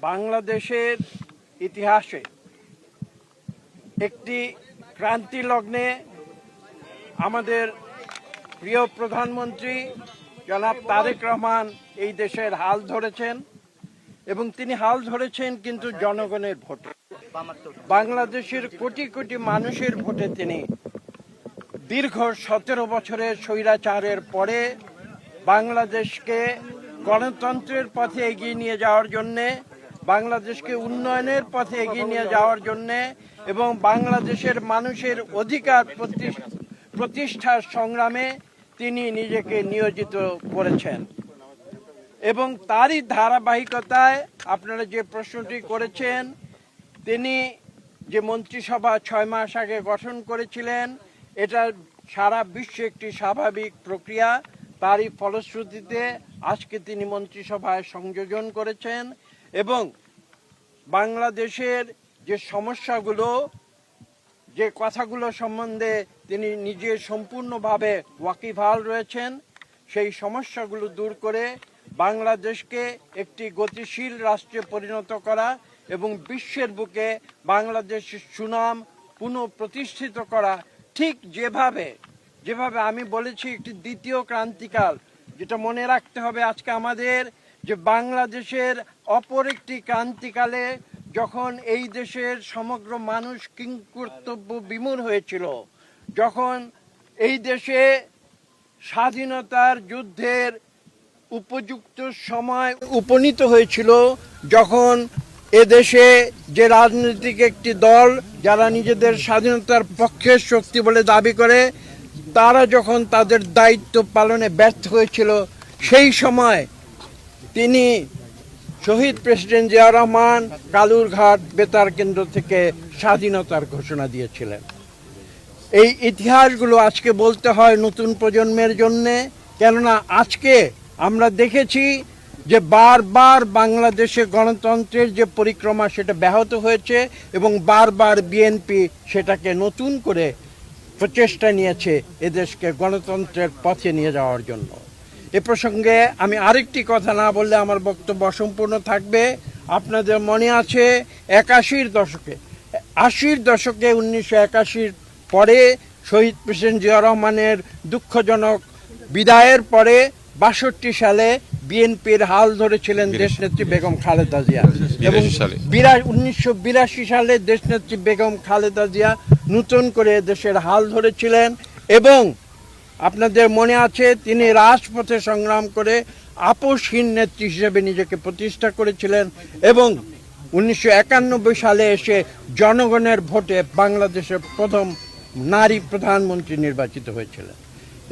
বাংলাদেশের ইতিহাসে একটি ক্রান্তি লগ্নে আমাদের প্রিয় প্রধানমন্ত্রী জনাব তারেক রহমান এই দেশের হাল ধরেছেন এবং তিনি হাল ধরেছেন কিন্তু জনগণের ভোটে। বাংলাদেশের কোটি কোটি মানুষের ভোটে তিনি দীর্ঘ 17 বছরের স্বৈরাচারের পরে বাংলাদেশকে গণতন্ত্রের পথে এগিয়ে নিয়ে যাওয়ার জন্যে, বাংলাদেশকে উন্নয়নের পথে এগিয়ে নিয়ে যাওয়ার জন্যে এবং বাংলাদেশের মানুষের অধিকার প্রতিষ্ঠার সংগ্রামে তিনি নিজেকে নিয়োজিত করেছেন। এবং তারই ধারাবাহিকতায় আপনারা যে প্রশ্নটি করেছেন, তিনি যে মন্ত্রিসভা 6 মাস আগে গঠন করেছিলেন, এটা সারা বিশ্বে একটি স্বাভাবিক প্রক্রিয়া। তারই ফলশ্রুতিতে আজকে তিনি মন্ত্রিসভায় সংযোজন করেছেন এবং বাংলাদেশের যে সমস্যাগুলো, যে কথাগুলো সম্বন্ধে তিনি নিজে সম্পূর্ণভাবে ওয়াকিবহাল রয়েছেন, সেই সমস্যাগুলো দূর করে বাংলাদেশকে একটি গতিশীল রাষ্ট্রে পরিণত করা এবং বিশ্বের বুকে বাংলাদেশের সুনাম পুনঃপ্রতিষ্ঠিত করা। ঠিক যেভাবে আমি বলেছি একটি দ্বিতীয় ক্রান্তিকাল, যেটা মনে রাখতে হবে আজকে আমাদের, যে বাংলাদেশের অপর একটি ক্রান্তিকালে যখন এই দেশের সমগ্র মানুষ কিংকর্তব্য বিমূঢ় হয়েছিল, যখন এই দেশে স্বাধীনতার যুদ্ধের উপযুক্ত সময় উপনীত হয়েছিল, যখন এদেশে যে রাজনৈতিক একটি দল যারা নিজেদের স্বাধীনতার পক্ষের শক্তি বলে দাবি করে, তারা যখন তাদের দায়িত্ব পালনে ব্যর্থ হয়েছিল, সেই সময় তিনি শহীদ প্রেসিডেন্ট জিয়া রহমান কালুরঘাট বেতার কেন্দ্র থেকে স্বাধীনতার ঘোষণা দিয়েছিলেন। এই ইতিহাসগুলো আজকে বলতে হয় নতুন প্রজন্মের জন্যে, কেননা আজকে আমরা দেখেছি যে বারবার বাংলাদেশে গণতন্ত্রের যে পরিক্রমা সেটা ব্যাহত হয়েছে এবং বারবার বিএনপি সেটাকে নতুন করে প্রচেষ্টা নিয়েছে এদেশকে গণতন্ত্রের পথে নিয়ে যাওয়ার জন্য। এ প্রসঙ্গে আমি আরেকটি কথা না বললে আমার বক্তব্য অসম্পূর্ণ থাকবে। আপনাদের মনে আছে 81-র দশকে 1981 পরে শহীদ প্রেসিডেন্ট জিয়া রহমানের দুঃখজনক বিদায়ের পরে 62 সালে বিএনপির হাল ধরেছিলেন দেশনেত্রী বেগম খালেদা জিয়া এবং 1982 সালে দেশনেত্রী বেগম খালেদা জিয়া নতুন করে দেশের হাল ধরেছিলেন এবং আপনাদের মনে আছে তিনি রাজপথে সংগ্রাম করে আপোষহীন নেত্রী হিসেবে নিজেকে প্রতিষ্ঠা করেছিলেন এবং 1991 সালে এসে জনগণের ভোটে বাংলাদেশের প্রথম নারী প্রধানমন্ত্রী নির্বাচিত হয়েছিলেন।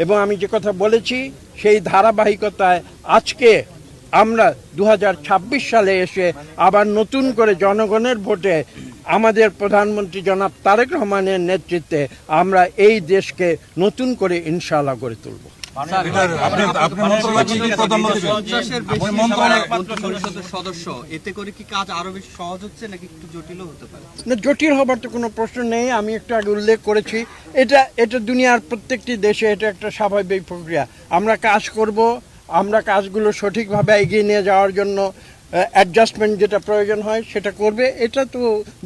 এবং আমি যে কথা বলেছি সেই ধারাবাহিকতায় আজকে আমরা 2026 সালে এসে আবার নতুন করে জনগণের ভোটে আমাদের প্রধানমন্ত্রী জনাব তারেক রহমানের নেতৃত্বে আমরা এই দেশকে নতুন করে ইনশাআল্লাহ গড়ে তুলব। জটিল হবার তো কোনো প্রশ্ন নেই। আমি একটু আগে উল্লেখ করেছি, এটা দুনিয়ার প্রত্যেকটি দেশে এটা একটা স্বাভাবিক প্রক্রিয়া। আমরা কাজ করব, আমরা কাজগুলো সঠিকভাবে এগিয়ে নিয়ে যাওয়ার জন্য অ্যাডজাস্টমেন্ট যেটা প্রয়োজন হয় সেটা করবে। এটা তো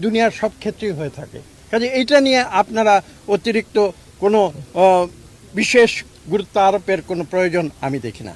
দুনিয়ার সব ক্ষেত্রেই হয়ে থাকে। কাজে এটা নিয়ে আপনারা অতিরিক্ত কোনো বিশেষ গুরুত্ব আরোপের কোনো প্রয়োজন আমি দেখি না।